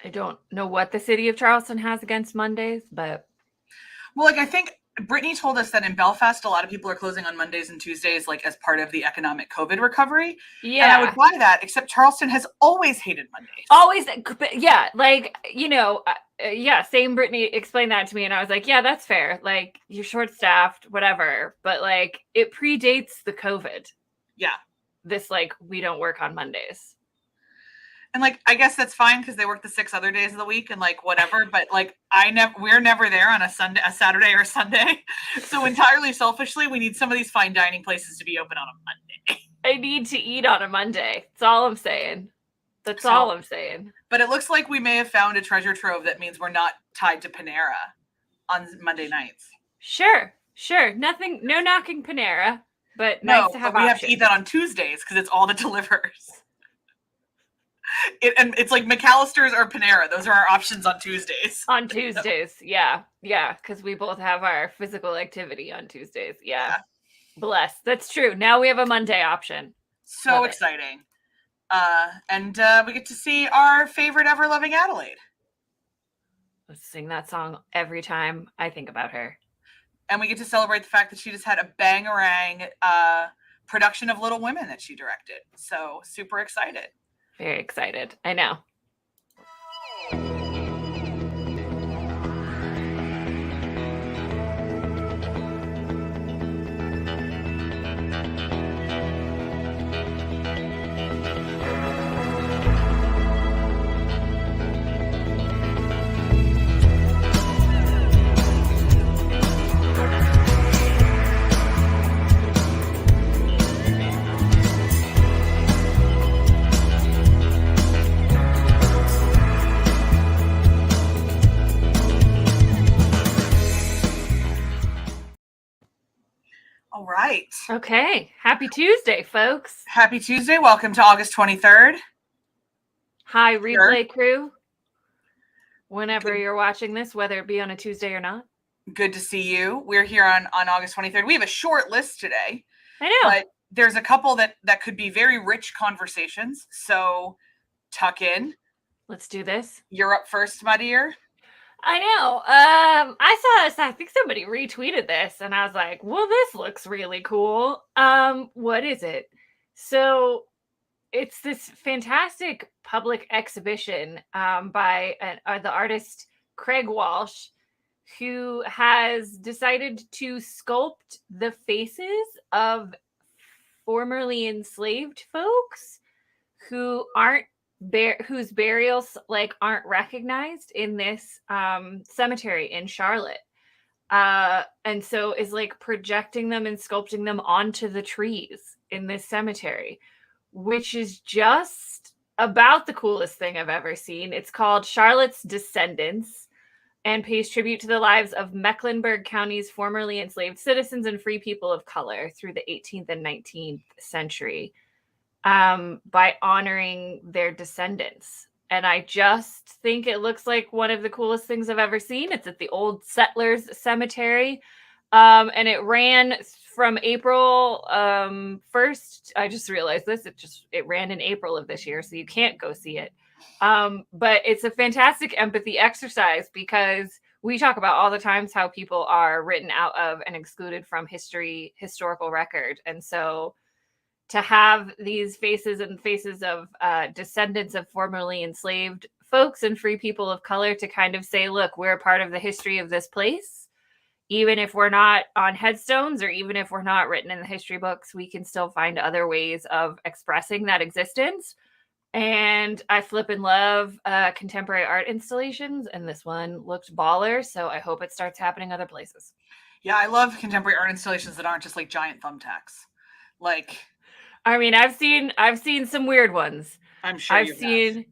I don't know what the city of Charleston has against Mondays, but Well, like I think Brittany told us that in Belfast, a lot of people are closing on Mondays and Tuesdays, like as part of the economic COVID recovery. And I would yeah, buy that, except Charleston has always hated Mondays. always, yeah, like, yeah, same. Brittany explained that to me, and I was like, yeah, that's fair. Like, you're short staffed, whatever, but like, it predates the COVID. Yeah. This, like, we don't work on Mondays. And like I guess that's fine because they work the 6 other days of the week and like whatever, but like we're never there on a Saturday or Sunday. So entirely selfishly, we need some of these fine dining places to be open on a Monday. I need to eat on a Monday. That's all I'm saying. That's all I'm saying. But it looks like we may have found a treasure trove that means we're not tied to Panera on Monday nights. Sure. Nothing, no knocking Panera, but nice to have but we options. have to eat that on Tuesdays because it's all that delivers. And it's like McAllister's or Panera. Those are our options on Tuesdays. On Tuesdays, yeah, because we both have our physical activity on Tuesdays. Yeah. Bless. That's true. Now we have a Monday option. So Love exciting. And we get to see our favorite ever loving Adelaide. Let's sing that song every time I think about her. And we get to celebrate the fact that she just had a bangarang production of Little Women that she directed. So super excited. Very excited. I know. All right. Okay. Happy Tuesday, folks. Happy Tuesday. Welcome to August 23rd. Hi, replay crew. Whenever you're watching this, whether it be on a Tuesday or not. Good to see you. We're here on August 23rd. We have a short list today. I know. But there's a couple that could be very rich conversations. So tuck in. Let's do this. You're up first, my dear. I know. I saw this. I think somebody retweeted this, and I was like, "Well, this looks really cool." What is it? So, it's this fantastic public exhibition by the artist Craig Walsh, who has decided to sculpt the faces of formerly enslaved folks who aren't whose burials like aren't recognized in this cemetery in Charlotte, and so is like projecting them and sculpting them onto the trees in this cemetery, which is just about the coolest thing I've ever seen. It's called Charlotte's Descendants and pays tribute to the lives of Mecklenburg County's formerly enslaved citizens and free people of color through the 18th and 19th century. By honoring their descendants. And I just think it looks like one of the coolest things I've ever seen. It's at the Old Settlers Cemetery. And it ran from April 1st. I just realized this. It ran in April of this year, so you can't go see it. But it's a fantastic empathy exercise because we talk about all the times how people are written out of and excluded from historical record. And so to have these faces of descendants of formerly enslaved folks and free people of color to kind of say, look, we're a part of the history of this place. Even if we're not on headstones or even if we're not written in the history books, we can still find other ways of expressing that existence. And I flippin' love contemporary art installations, and this one looked baller, so I hope it starts happening other places. Yeah, I love contemporary art installations that aren't just like giant thumbtacks. Like, I mean, I've seen some weird ones. I'm sure I've seen.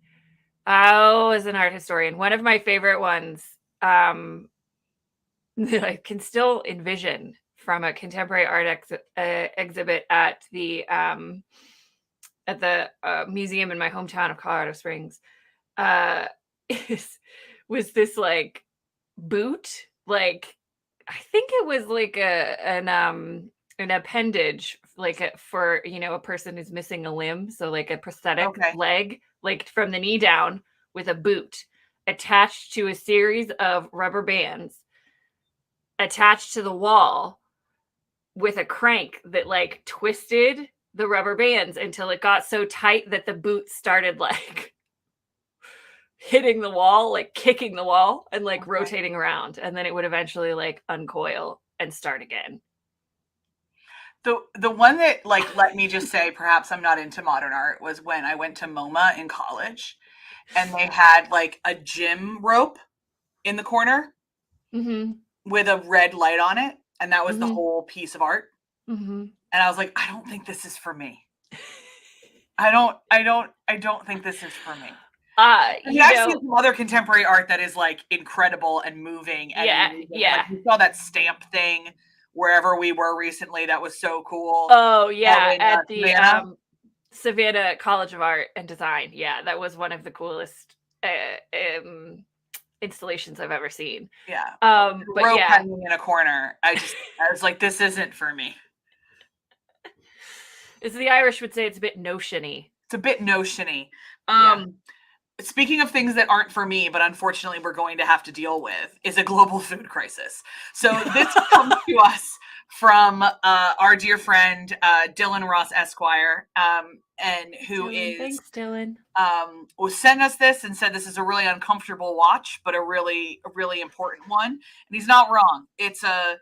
As an art historian, one of my favorite ones that I can still envision from a contemporary art exhibit at the museum in my hometown of Colorado Springs was this like boot, like I think it was like an appendage, like for a person who's missing a limb, so like a prosthetic leg, like from the knee down with a boot. attached to a series of rubber bands attached to the wall with a crank that like twisted the rubber bands until it got so tight that the boot started like hitting the wall, like kicking the wall and like rotating around. And then it would eventually like uncoil and start again. The one that like let me just say perhaps I'm not into modern art was when I went to MoMA in college and they had like a gym rope in the corner with a red light on it, and that was the whole piece of art. And I was like, I don't think this is for me. I don't think this is for me. I've seen some other contemporary art that is like incredible and moving. And yeah. Like, we saw that stamp thing wherever we were recently. That was so cool. Oh yeah, at the Savannah. Savannah College of Art and Design. Yeah, that was one of the coolest installations I've ever seen. Yeah, but rope yeah, hanging in a corner. I was like, this isn't for me. As the Irish would say, it's a bit notiony. It's a bit notiony. Yeah. Speaking of things that aren't for me, but unfortunately we're going to have to deal with, is a global food crisis. So this comes to us from our dear friend Dylan Ross Esquire, and who thanks, Dylan. Sent us this and said this is a really uncomfortable watch, but a really important one. And he's not wrong. It's a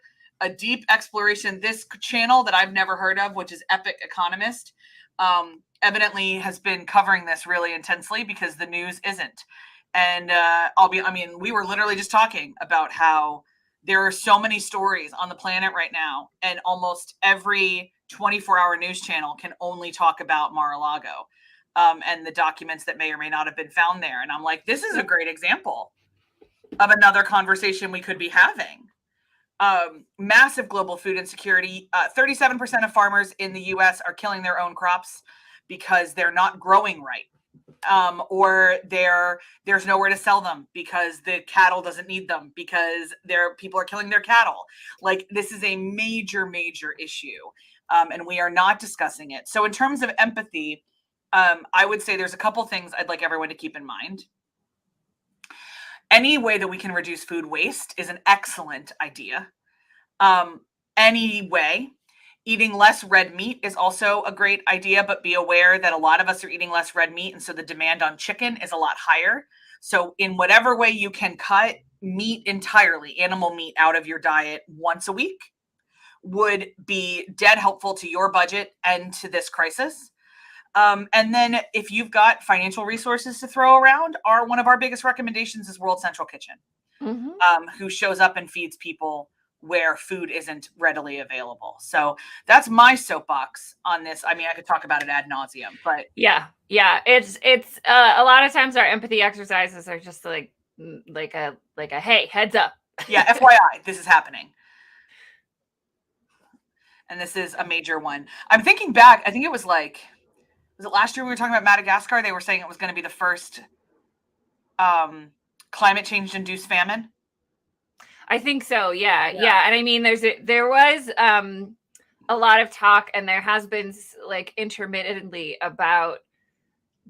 deep exploration. This channel that I've never heard of, which is Epic Economist, evidently has been covering this really intensely because the news isn't. And we were literally just talking about how there are so many stories on the planet right now, and almost every 24-hour news channel can only talk about Mar-a-Lago and the documents that may or may not have been found there. And I'm like, this is a great example of another conversation we could be having. Massive global food insecurity. 37% of farmers in the US are killing their own crops because they're not growing right. Or there's nowhere to sell them because the cattle doesn't need them, because people are killing their cattle. Like, this is a major issue. And we are not discussing it. So in terms of empathy, I would say there's a couple things I'd like everyone to keep in mind. Any way that we can reduce food waste is an excellent idea. Any way. Eating less red meat is also a great idea, but be aware that a lot of us are eating less red meat, and so the demand on chicken is a lot higher. So in whatever way you can cut meat entirely, animal meat, out of your diet once a week would be dead helpful to your budget and to this crisis. And then if you've got financial resources to throw around, one of our biggest recommendations is World Central Kitchen, who shows up and feeds people where food isn't readily available. So that's my soapbox on this. I mean, I could talk about it ad nauseum, but yeah, it's a lot of times our empathy exercises are just like a hey, heads up. Yeah, FYI, this is happening. And this is a major one. I'm thinking back, I think it was last year we were talking about Madagascar? They were saying it was going to be the first climate change induced famine. I think so. Yeah. And I mean, there was a lot of talk, and there has been like intermittently, about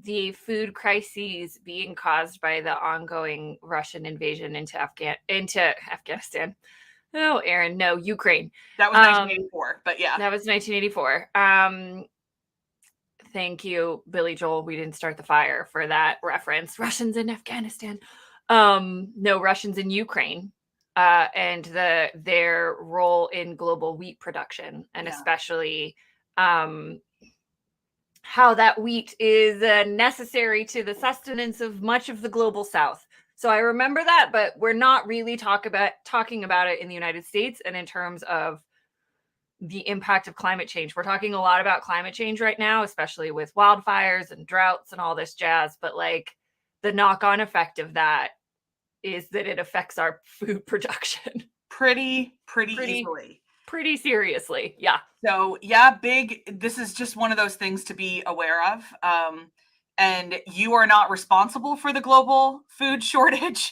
the food crises being caused by the ongoing Russian invasion into Afghanistan. Oh, Aaron, no, Ukraine. That was 1984, but yeah. That was 1984. Thank you, Billy Joel. We didn't start the fire for that reference. Russians in Afghanistan. No, Russians in Ukraine. And their role in global wheat production, and especially how that wheat is necessary to the sustenance of much of the global South. So I remember that, but we're not really talking about it in the United States and in terms of the impact of climate change. We're talking a lot about climate change right now, especially with wildfires and droughts and all this jazz. But like, the knock-on effect of that is that it affects our food production pretty easily, pretty seriously. Yeah. So this is just one of those things to be aware of. And you are not responsible for the global food shortage.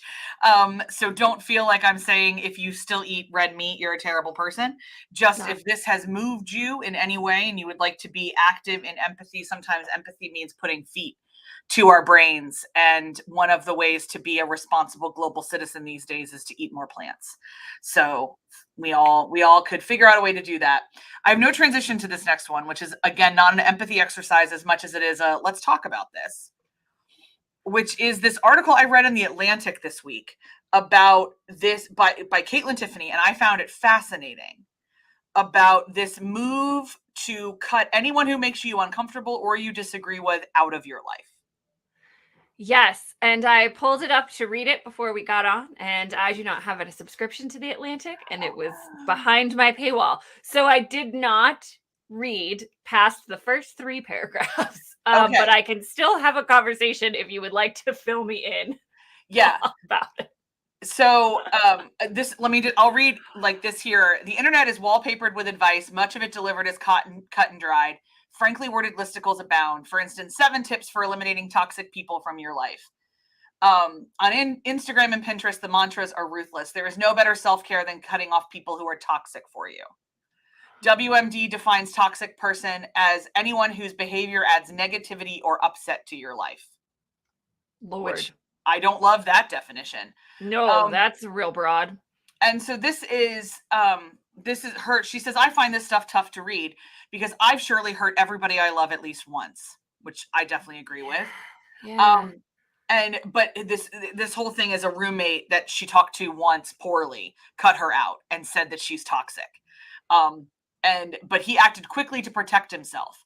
So don't feel like I'm saying if you still eat red meat, you're a terrible person. If this has moved you in any way and you would like to be active in empathy, sometimes empathy means putting feet to our brains. And one of the ways to be a responsible global citizen these days is to eat more plants. So we all could figure out a way to do that. I have no transition to this next one, which is, again, not an empathy exercise as much as it is a let's talk about this, which is this article I read in The Atlantic this week about this by Caitlin Tiffany, and I found it fascinating, about this move to cut anyone who makes you uncomfortable or you disagree with out of your life. Yes, and I pulled it up to read it before we got on, and I do not have a subscription to The Atlantic, and it was behind my paywall. So I did not read past the first 3 paragraphs, Okay. but I can still have a conversation if you would like to fill me in Yeah. about it. So I'll read like this here. The internet is wallpapered with advice, much of it delivered as cut and dried. Frankly worded listicles abound. For instance, 7 tips for eliminating toxic people from your life. On Instagram and Pinterest, the mantras are ruthless. There is no better self-care than cutting off people who are toxic for you. WMD defines toxic person as anyone whose behavior adds negativity or upset to your life. Lord. Which I don't love that definition. No, that's real broad. And so this is her. She says, I find this stuff tough to read because I've surely hurt everybody I love at least once, which I definitely agree with. Yeah. But this whole thing is a roommate that she talked to once poorly, cut her out and said that she's toxic. But he acted quickly to protect himself.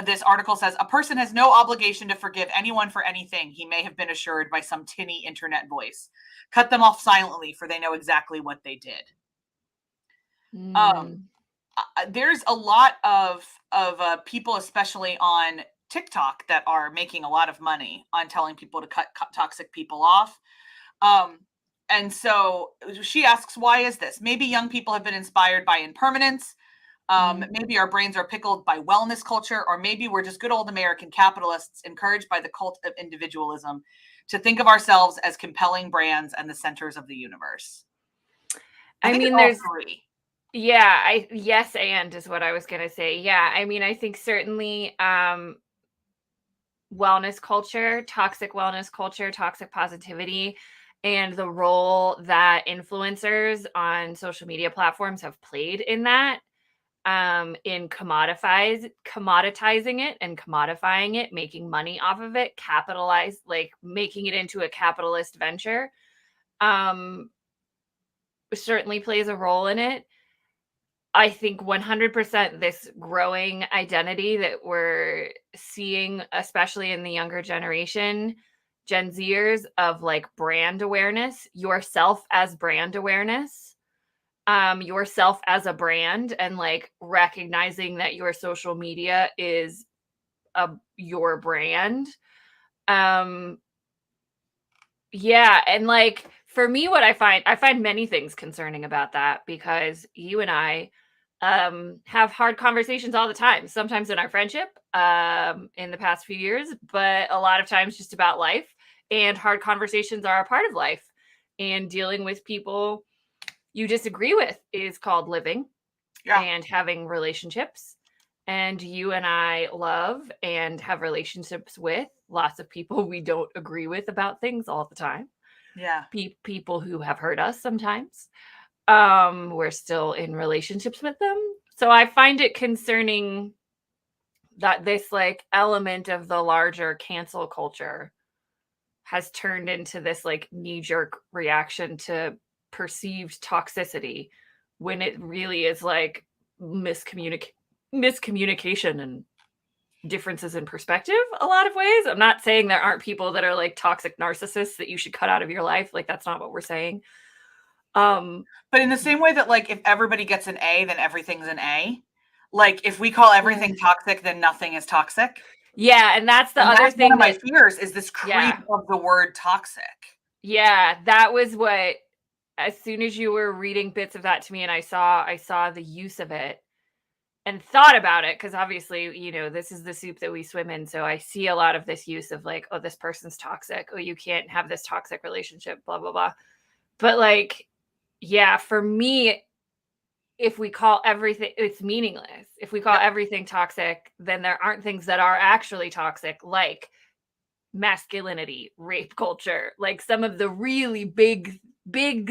This article says a person has no obligation to forgive anyone for anything he may have been assured by some tinny internet voice. Cut them off silently, for they know exactly what they did. There's a lot of people, especially on TikTok, that are making a lot of money on telling people to cut toxic people off. And so she asks, why is this? Maybe young people have been inspired by impermanence. Maybe our brains are pickled by wellness culture, or maybe we're just good old American capitalists encouraged by the cult of individualism to think of ourselves as compelling brands and the centers of the universe. I mean, there's 3. Yeah, yes, and is what I was going to say. Yeah, I mean, I think certainly wellness culture, toxic positivity, and the role that influencers on social media platforms have played in that, in commoditizing it and commodifying it, making money off of it, making it into a capitalist venture, certainly plays a role in it. I think 100% this growing identity that we're seeing, especially in the younger generation, Gen Zers, of like brand awareness, yourself as brand awareness, yourself as a brand, and like recognizing that your social media is your brand. Yeah, and like for me, what I find many things concerning about that, because you and I have hard conversations all the time, sometimes in our friendship, in the past few years, but a lot of times just about life. And hard conversations are a part of life, and dealing with people you disagree with is called living. Yeah. And having relationships. And you and I love and have relationships with lots of people we don't agree with about things all the time. Yeah. People who have hurt us sometimes. We're still in relationships with them. So I find it concerning that this like element of the larger cancel culture has turned into this like knee-jerk reaction to perceived toxicity, when it really is like miscommunication and differences in perspective a lot of ways. I'm not saying there aren't people that are like toxic narcissists that you should cut out of your life. Like, that's not what we're saying. But in the same way that like if everybody gets an A, then everything's an A. Like if we call everything toxic, then nothing is toxic. Yeah, and that's the other thing. One of my fears is this creep of the word toxic. Yeah, that was what, as soon as you were reading bits of that to me and I saw the use of it and thought about it, because obviously, you know, this is the soup that we swim in. So I see a lot of this use of like, oh, this person's toxic. Oh, you can't have this toxic relationship, blah, blah, blah. But like, yeah, for me, if we call everything, it's meaningless. If we call everything toxic, then there aren't things that are actually toxic, like masculinity, rape culture, like some of the really big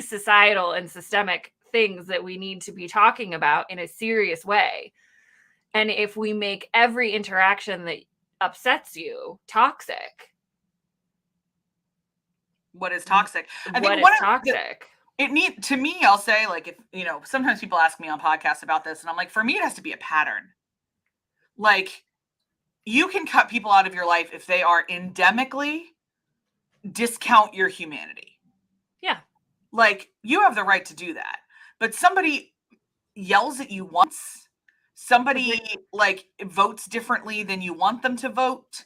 societal and systemic things that we need to be talking about in a serious way. And if we make every interaction that upsets you toxic, what is toxic? I think what is toxic? to me, I'll say, like, if sometimes people ask me on podcasts about this, and I'm like, for me, it has to be a pattern. Like, you can cut people out of your life if they are endemically discount your humanity. Yeah. Like, you have the right to do that. But somebody yells at you once, somebody like votes differently than you want them to vote,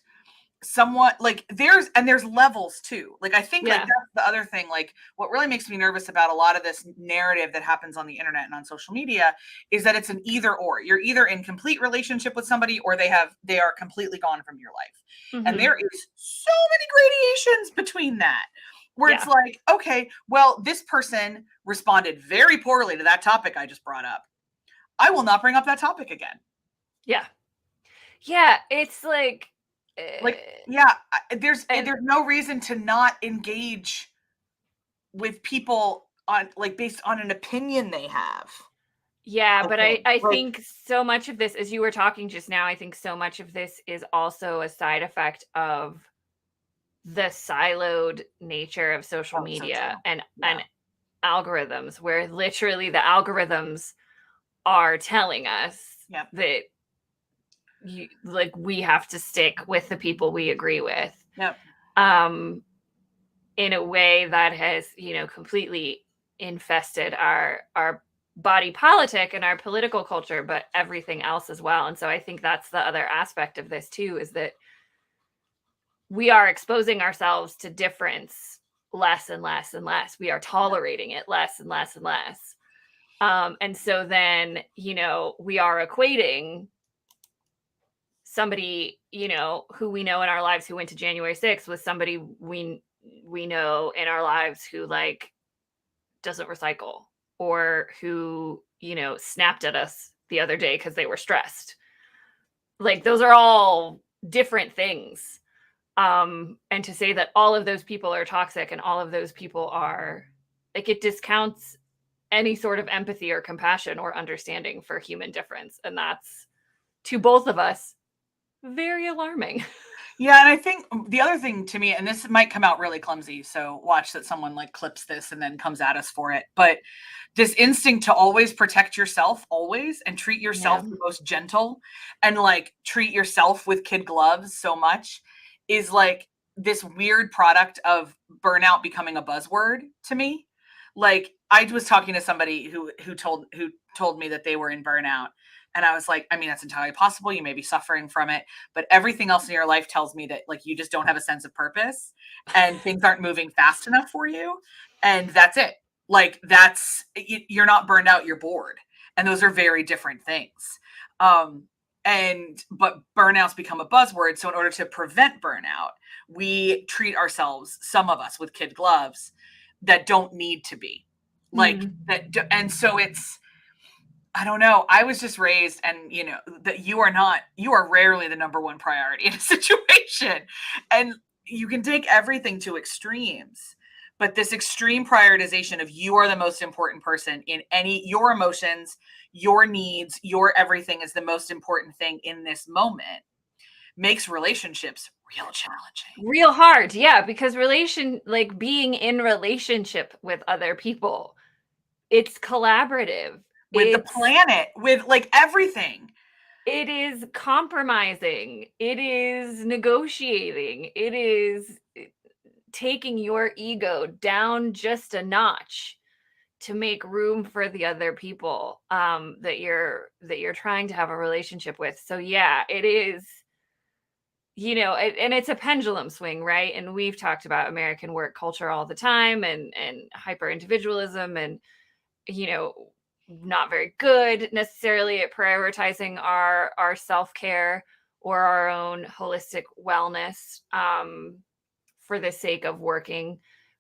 somewhat, like, there's levels too. Like, I think like that's the other thing. Like, what really makes me nervous about a lot of this narrative that happens on the internet and on social media is that it's an either or. You're either in complete relationship with somebody, or they are completely gone from your life. And there is so many gradations between that, where it's like, okay, well, this person responded very poorly to that topic I just brought up. I will not bring up that topic again. Yeah, it's like there's no reason to not engage with people on, like, based on an opinion they have. Yeah, but I think so much of this, as you were talking just now, I think so much of this is also a side effect of the siloed nature of social media and algorithms, where literally the algorithms are telling us that we have to stick with the people we agree with. In a way that has, completely infested our body politic and our political culture, but everything else as well. And so I think that's the other aspect of this too, is that we are exposing ourselves to difference less and less and less. We are tolerating it less and less and less. And so then, we are equating somebody, who we know in our lives who went to January 6th with somebody we know in our lives who, like, doesn't recycle, or who, snapped at us the other day because they were stressed. Like, those are all different things. And to say that all of those people are toxic and all of those people are, like, it discounts any sort of empathy or compassion or understanding for human difference. And that's, to both of us, very alarming. Yeah, and I think the other thing to me, and this might come out really clumsy, so watch that someone like clips this and then comes at us for it, but this instinct to always protect yourself, always, and treat yourself the most gentle, and like treat yourself with kid gloves so much, is like this weird product of burnout becoming a buzzword to me. Like, I was talking to somebody who told me that they were in burnout. And I was like, I mean, that's entirely possible. You may be suffering from it, but everything else in your life tells me that, like, you just don't have a sense of purpose and things aren't moving fast enough for you. And that's it. Like, you're not burned out, you're bored. And those are very different things. But burnouts become a buzzword. So in order to prevent burnout, we treat ourselves, some of us, with kid gloves that don't need to be like that. And so it's, I don't know. I was just raised, and that you are rarely the number one priority in a situation. And you can take everything to extremes, but this extreme prioritization of you are the most important person in your emotions, your needs, your everything is the most important thing in this moment, makes relationships real challenging. Real hard. Yeah. Because being in relationship with other people, it's collaborative. With the planet, with like everything. It is compromising. It is negotiating. It is taking your ego down just a notch to make room for the other people that you're trying to have a relationship with. So yeah, it is, and it's a pendulum swing, right? And we've talked about American work culture all the time, and hyper individualism, and not very good necessarily at prioritizing our self-care or our own holistic wellness for the sake of working.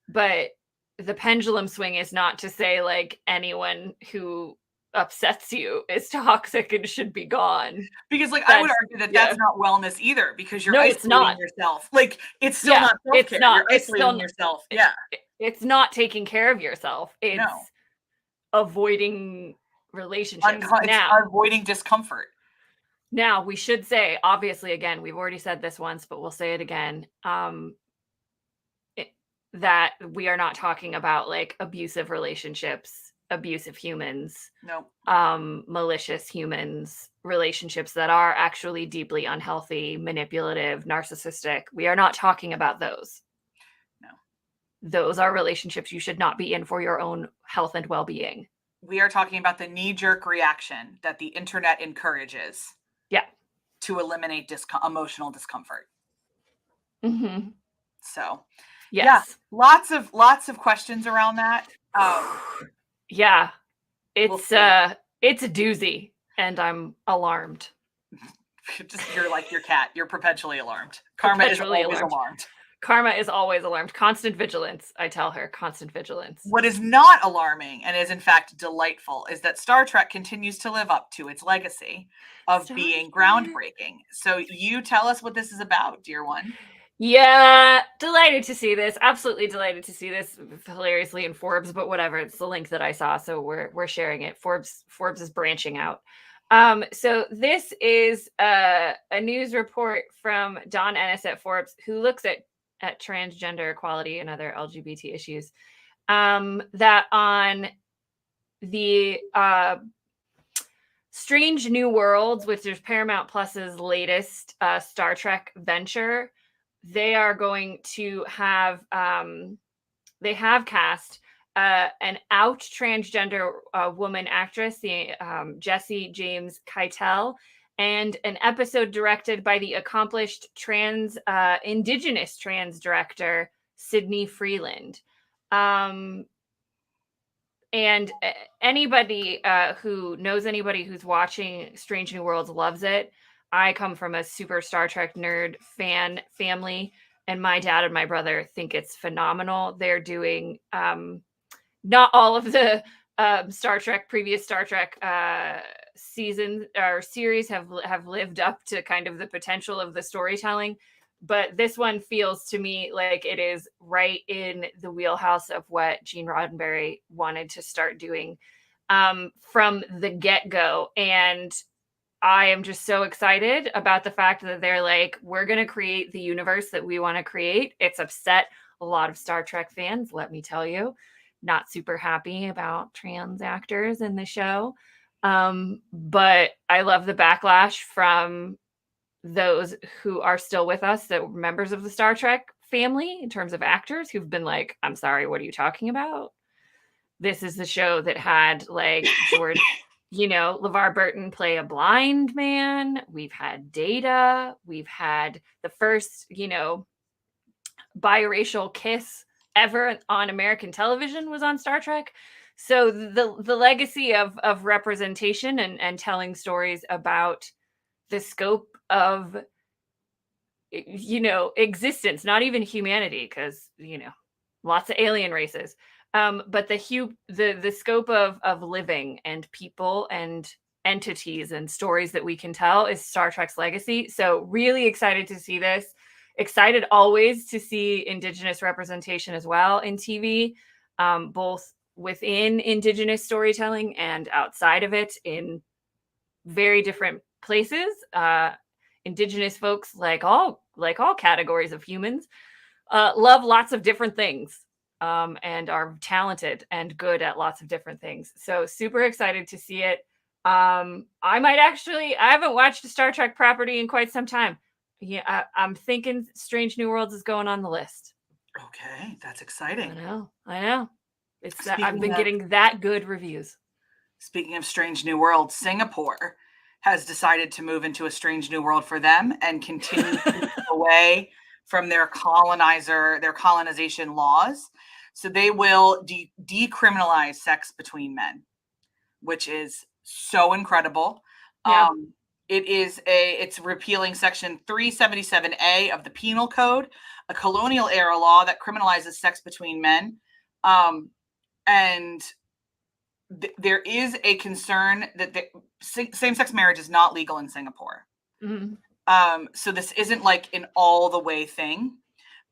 But the pendulum swing is not to say, like, anyone who upsets you is toxic and should be gone. Because like I would argue that that's not wellness either, because you're No, it's isolating not. yourself. Like it's still Yeah, not it's self-care. not. You're It's isolating still. yourself. It, Yeah. it's not taking care of yourself. It's No. avoiding relationships. It's avoiding discomfort. Now we should say, obviously, again, we've already said this once, but we'll say it again. That we are not talking about like abusive relationships, abusive humans, no, malicious humans, relationships that are actually deeply unhealthy, manipulative, narcissistic. We are not talking about those. No. Those are relationships you should not be in for your own health and well-being. We are talking about the knee-jerk reaction that the internet encourages. Yeah. To eliminate emotional discomfort. Mm-hmm. So, yes. Yeah, lots of questions around that. Yeah, it's a doozy, and I'm alarmed. You're like your cat. You're perpetually alarmed. Karma is always alarmed. Karma is always alarmed. Constant vigilance. I tell her, constant vigilance. What is not alarming and is in fact delightful is that Star Trek continues to live up to its legacy of being groundbreaking. So you tell us what this is about, dear one. Yeah, delighted to see this. Absolutely delighted to see this. Hilariously in Forbes, but whatever. It's the link that I saw, so we're sharing it. Forbes is branching out. So this is a news report from Don Ennis at Forbes, who looks at transgender equality and other LGBT issues. That on the Strange New Worlds, which is Paramount Plus's latest Star Trek venture, they are going to have they have cast an out transgender woman actress, the Jesse James Keitel, and an episode directed by the accomplished indigenous trans director Sydney Freeland. And anybody who knows anybody who's watching Strange New Worlds loves it. I come from a super Star Trek nerd fan family, and my dad and my brother think it's phenomenal. They're doing not all of the previous Star Trek seasons or series have lived up to kind of the potential of the storytelling. But this one feels to me like it is right in the wheelhouse of what Gene Roddenberry wanted to start doing from the get-go. And I am just so excited about the fact that they're like, we're going to create the universe that we want to create. It's upset a lot of Star Trek fans, let me tell you. Not super happy about trans actors in the show. But I love the backlash from those who are still with us, that were members of the Star Trek family in terms of actors who've been like, I'm sorry, what are you talking about? This is the show that had like George, LeVar Burton play a blind man. We've had Data. We've had the first, biracial kiss ever on American television was on Star Trek. So the legacy of representation and telling stories about the scope of existence, not even humanity, because lots of alien races, but the scope of living and people and entities and stories that we can tell is Star Trek's legacy. So really excited to see this. Excited always to see Indigenous representation as well in TV, both within Indigenous storytelling and outside of it in very different places. Indigenous folks, like all categories of humans, love lots of different things, and are talented and good at lots of different things. So super excited to see it. I haven't watched a Star Trek property in quite some time. Yeah, I'm thinking Strange New Worlds is going on the list. Okay, that's exciting. I know. I've been getting that good reviews. Speaking of Strange New World, Singapore has decided to move into a Strange New World for them and continue away from their colonization laws. So they will decriminalize sex between men, which is so incredible. Yeah. It's repealing section 377A of the Penal Code, a colonial era law that criminalizes sex between men. And there is a concern that same-sex marriage is not legal in Singapore. So this isn't like an all the way thing,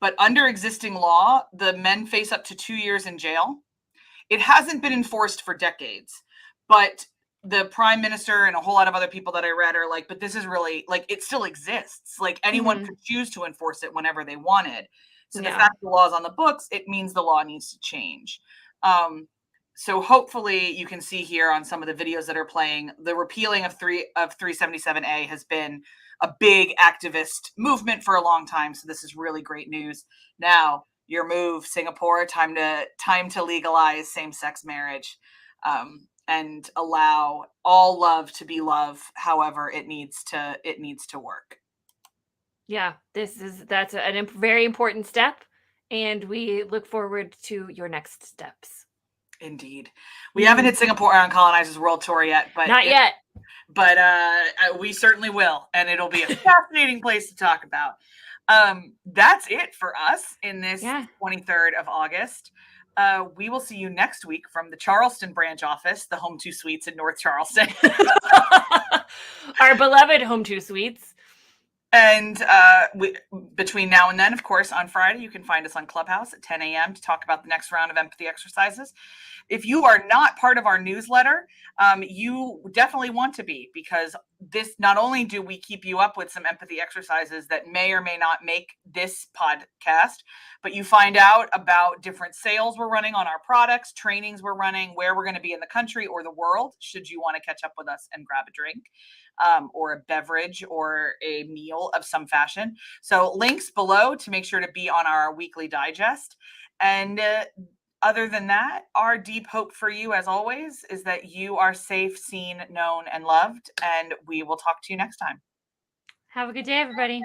but under existing law, the men face up to 2 years in jail. It hasn't been enforced for decades, but the prime minister and a whole lot of other people that I read are like, but this is really like, it still exists. Like anyone could choose to enforce it whenever they wanted. So the fact the law is on the books, it means the law needs to change. So hopefully you can see here on some of the videos that are playing, the repealing of 377A has been a big activist movement for a long time. So this is really great news. Now, your move, Singapore, time to legalize same-sex marriage, and allow all love to be love, however it needs to work. Yeah, that's a very important step, and we look forward to your next steps. Indeed. We haven't hit Singapore on Colonizers World Tour yet, but not yet. But we certainly will, and it'll be a fascinating place to talk about. That's it for us in this 23rd of August. We will see you next week from the Charleston branch office, the Home 2 Suites in North Charleston. Our beloved Home 2 Suites. And between now and then, of course, on Friday, you can find us on Clubhouse at 10 a.m. to talk about the next round of empathy exercises. If you are not part of our newsletter, you definitely want to be, because this, not only do we keep you up with some empathy exercises that may or may not make this podcast, but you find out about different sales we're running on our products, trainings we're running, where we're going to be in the country or the world, should you want to catch up with us and grab a drink. Or a beverage or a meal of some fashion. So links below to make sure to be on our weekly digest. And other than that, our deep hope for you, as always, is that you are safe, seen, known, and loved. And we will talk to you next time. Have a good day, everybody.